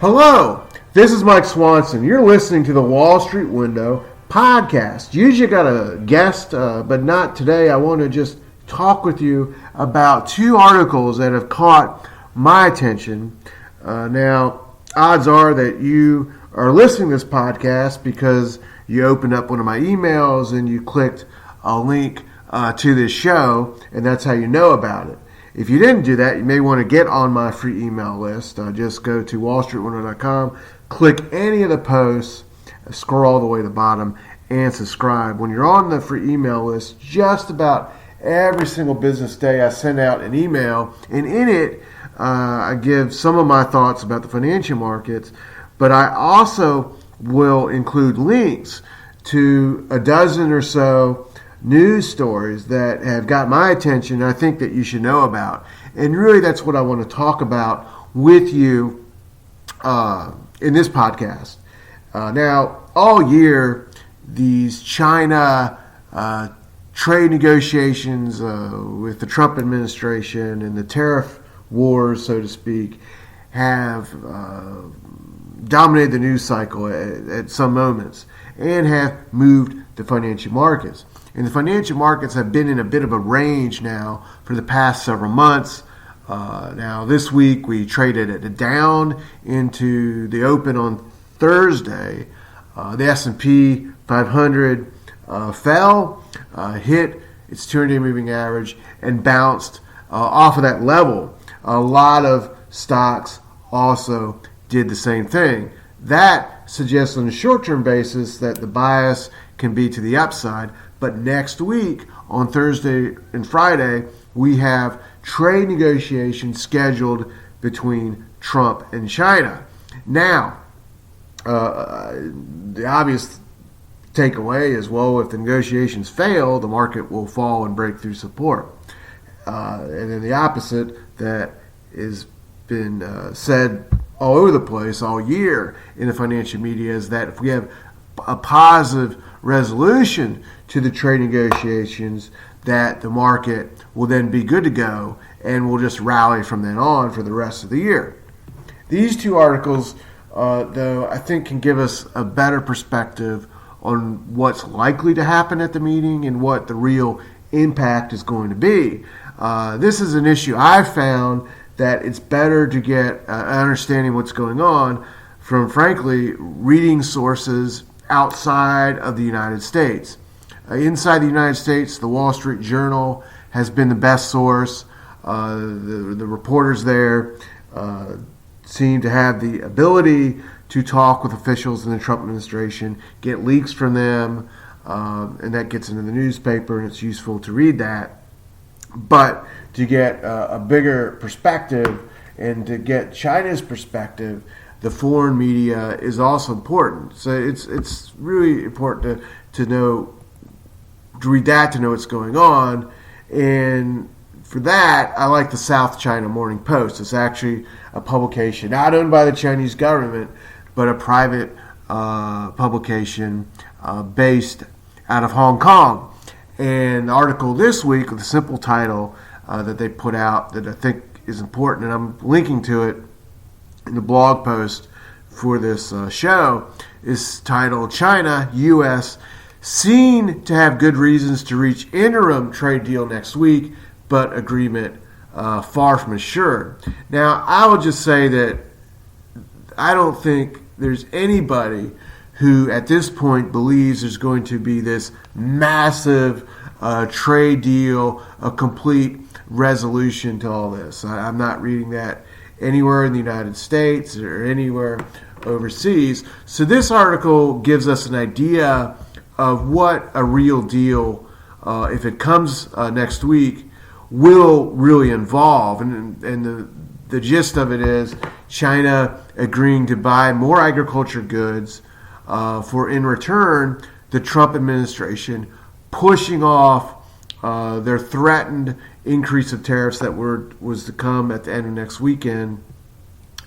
Hello, this is Mike Swanson. You're listening to the Wall Street Window podcast. Usually got a guest, but not today. I want to just talk with you about two articles that have caught my attention. Now, odds are that you are listening to this podcast because you opened up one of my emails and you clicked a link to this show, and that's how you know about it. If you didn't do that, you may want to get on my free email list. Just go to wallstreetwindow.com, click any of the posts, scroll all the way to the bottom, and subscribe. When you're on the free email list, just about every single business day I send out an email, and in it I give some of my thoughts about the financial markets, but I also will include links to a dozen or so news stories that have got my attention and I think that you should know about. And really that's what I want to talk about with you in this podcast. Now, all year, these China trade negotiations with the Trump administration and the tariff wars, so to speak, have dominated the news cycle at some moments and have moved the financial markets. And the financial markets have been in a bit of a range now for the past several months. Now, this week we traded it down into the open on Thursday. The S&P 500 fell, hit its 200-day moving average, and bounced off of that level. A lot of stocks also did the same thing. That suggests on a short-term basis that the bias can be to the upside. But next week, on Thursday and Friday, we have trade negotiations scheduled between Trump and China. Now, the obvious takeaway is, well, if the negotiations fail, the market will fall and break through support. And then the opposite that has been said all over the place all year in the financial media is that if we have a positive resolution to the trade negotiations, that the market will then be good to go and will just rally from then on for the rest of the year. These two articles, though, I think can give us a better perspective on what's likely to happen at the meeting and what the real impact is going to be. This is an issue I've found that it's better to get understanding what's going on from, frankly, reading sources outside of the United States. Inside the United States, the Wall Street Journal has been the best source. The reporters there seem to have the ability to talk with officials in the Trump administration, get leaks from them, and that gets into the newspaper, and it's useful to read that. But to get a bigger perspective and to get China's perspective, the foreign media is also important. So it's really important to know, to read that, to know what's going on. And for that, I like the South China Morning Post. It's actually a publication not owned by the Chinese government, but a private publication based out of Hong Kong. And the article this week with a simple title that they put out that I think is important, and I'm linking to it in the blog post for this show, is titled China, U.S. seen to have good reasons to reach interim trade deal next week, but agreement far from assured. Now, I will just say that I don't think there's anybody who at this point believes there's going to be this massive trade deal, a complete resolution to all this. I'm not reading that anywhere in the United States or anywhere overseas. So this article gives us an idea of what a real deal, if it comes next week, will really involve. And the gist of it is China agreeing to buy more agriculture goods for, in return, the Trump administration pushing off their threatened increase of tariffs that was to come at the end of next weekend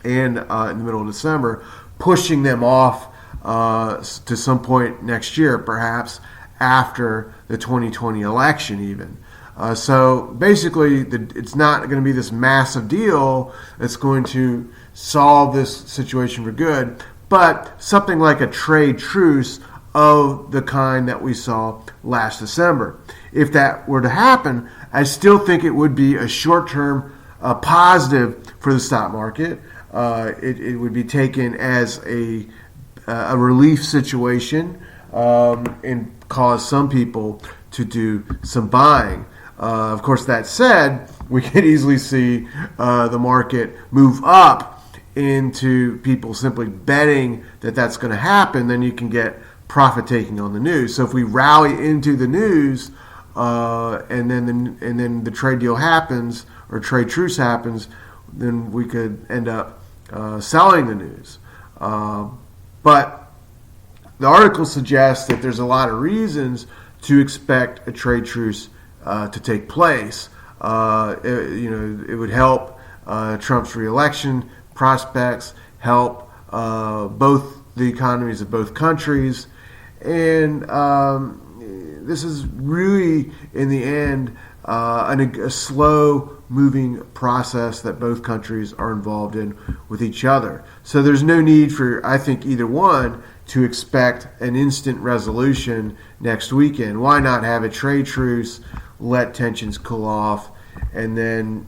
and in the middle of December, pushing them off to some point next year, perhaps after the 2020 election even. So basically, it's not going to be this massive deal that's going to solve this situation for good, but something like a trade truce of the kind that we saw last December. If that were to happen, I still think it would be a short-term positive for the stock market. It would be taken as a relief situation and cause some people to do some buying. Of course, that said, we can easily see the market move up into people simply betting that that's going to happen. Then you can get profit taking on the news. So if we rally into the news and then the trade deal happens or trade truce happens, then we could end up selling the news. But the article suggests that there's a lot of reasons to expect a trade truce to take place. It would help Trump's reelection prospects, help both the economies of both countries, and this is really, in the end, a slow-moving process that both countries are involved in with each other. So there's no need for, I think, either one to expect an instant resolution next weekend. Why not have a trade truce, let tensions cool off, and then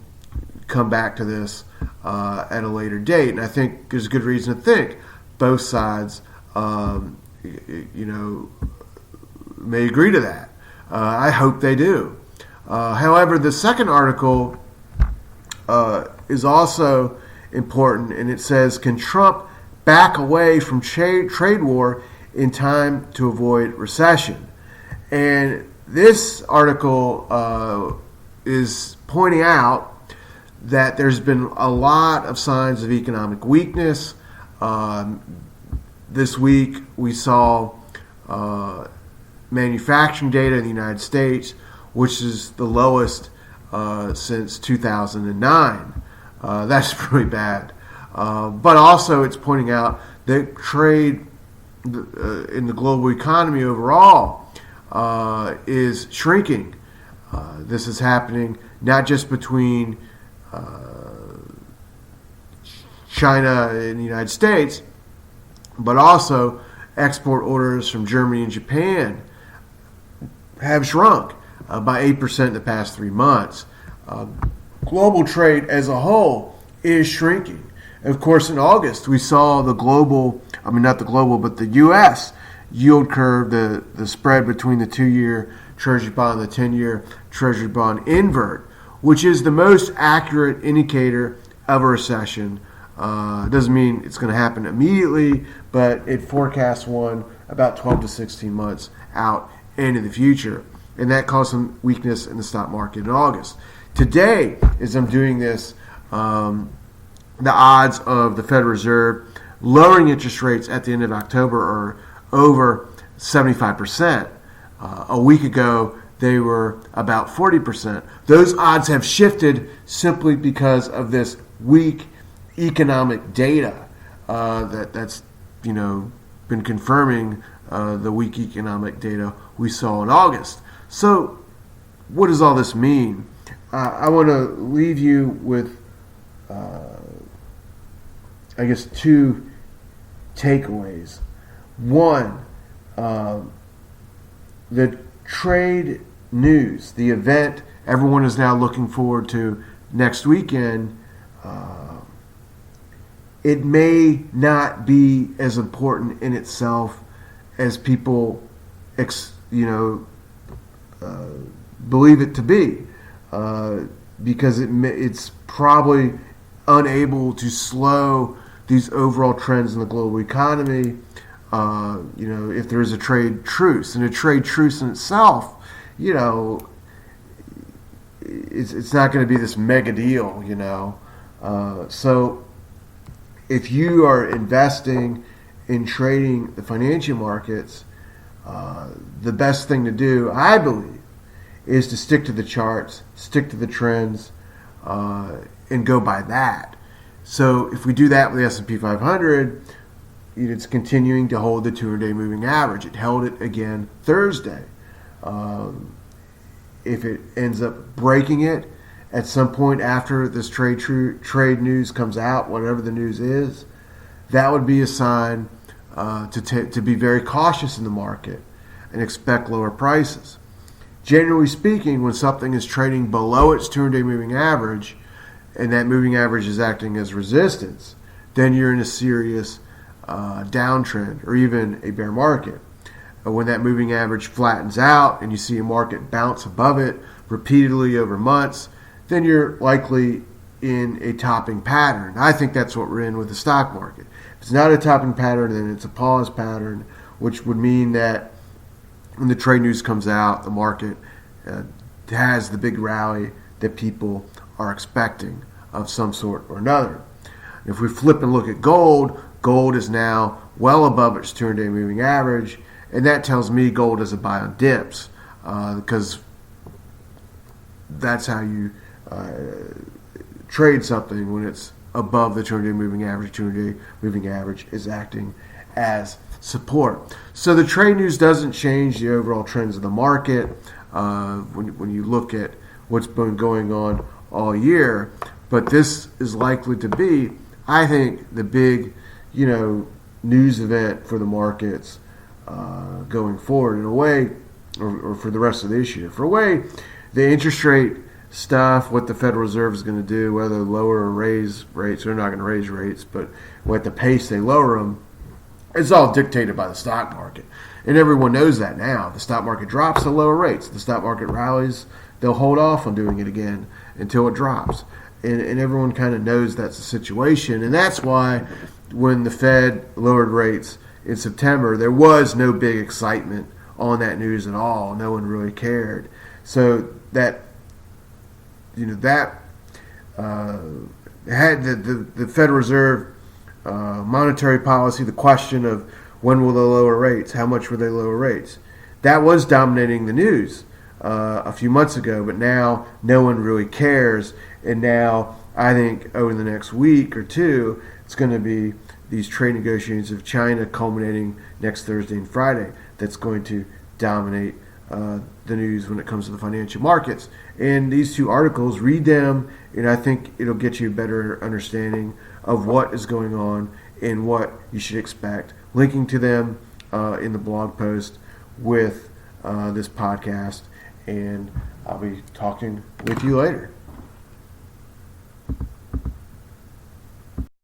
come back to this at a later date? And I think there's good reason to think both sides, may agree to that. I hope they do. However, the second article is also important, and it says, can Trump back away from trade war in time to avoid recession? And this article is pointing out that there's been a lot of signs of economic weakness. This week we saw manufacturing data in the United States, which is the lowest since 2009. That's really bad. But also it's pointing out that trade in the global economy overall is shrinking. This is happening not just between China and the United States, but also export orders from Germany and Japan have shrunk by 8% in the past 3 months. Global trade as a whole is shrinking. Of course, in August, we saw the U.S. yield curve, the spread between the 2-year Treasury bond and the 10-year Treasury bond invert, which is the most accurate indicator of a recession. It doesn't mean it's going to happen immediately, but it forecasts one about 12 to 16 months out into the future. And that caused some weakness in the stock market in August. Today, as I'm doing this, the odds of the Federal Reserve lowering interest rates at the end of October are over 75%. A week ago, they were about 40%. Those odds have shifted simply because of this weak economic data that's been confirming the weak economic data we saw in August. So what does all this mean? I want to leave you with two takeaways. One, the trade news, the event everyone is now looking forward to next weekend, it may not be as important in itself as people believe it to be, because it's probably unable to slow these overall trends in the global economy. If there is a trade truce, and a trade truce in itself, it's not going to be this mega deal, So if you are investing in trading the financial markets, the best thing to do, I believe, is to stick to the charts, stick to the trends, and go by that. So if we do that with the S&P 500, it's continuing to hold the 200-day moving average. It held it again Thursday. if it ends up breaking it at some point after this trade news comes out, whatever the news is, that would be a sign to be very cautious in the market and expect lower prices. Generally speaking, when something is trading below its 200-day moving average, and that moving average is acting as resistance, then you're in a serious downtrend or even a bear market. When that moving average flattens out and you see a market bounce above it repeatedly over months, then you're likely in a topping pattern. I think that's what we're in with the stock market. If it's not a topping pattern, then it's a pause pattern, which would mean that when the trade news comes out, the market has the big rally that people are expecting of some sort or another. If we flip and look at gold, gold is now well above its 200-day moving average, and that tells me gold is a buy on dips, because that's how you trade something when it's above the 200-day moving average. 200-day moving average is acting as support. So the trade news doesn't change the overall trends of the market when you look at what's been going on all year. But this is likely to be, I think, the big, news event for the markets going forward in a way, or for the rest of this year. For a way, the interest rate stuff, what the Federal Reserve is going to do, whether lower or raise rates. They're not going to raise rates, but at the pace they lower them, it's all dictated by the stock market. And everyone knows that now. The stock market drops, they'll lower rates. The stock market rallies, they'll hold off on doing it again until it drops. And everyone kind of knows that's the situation. And that's why when the Fed lowered rates in September, there was no big excitement on that news at all. No one really cared. So that had the Federal Reserve monetary policy, the question of when will they lower rates, how much will they lower rates, that was dominating the news a few months ago, but now no one really cares. And now I think over the next week or two, it's going to be these trade negotiations of China culminating next Thursday and Friday that's going to dominate the news when it comes to the financial markets. And these two articles, read them, and I think it'll get you a better understanding of what is going on and what you should expect. Linking to them in the blog post with this podcast, and I'll be talking with you later.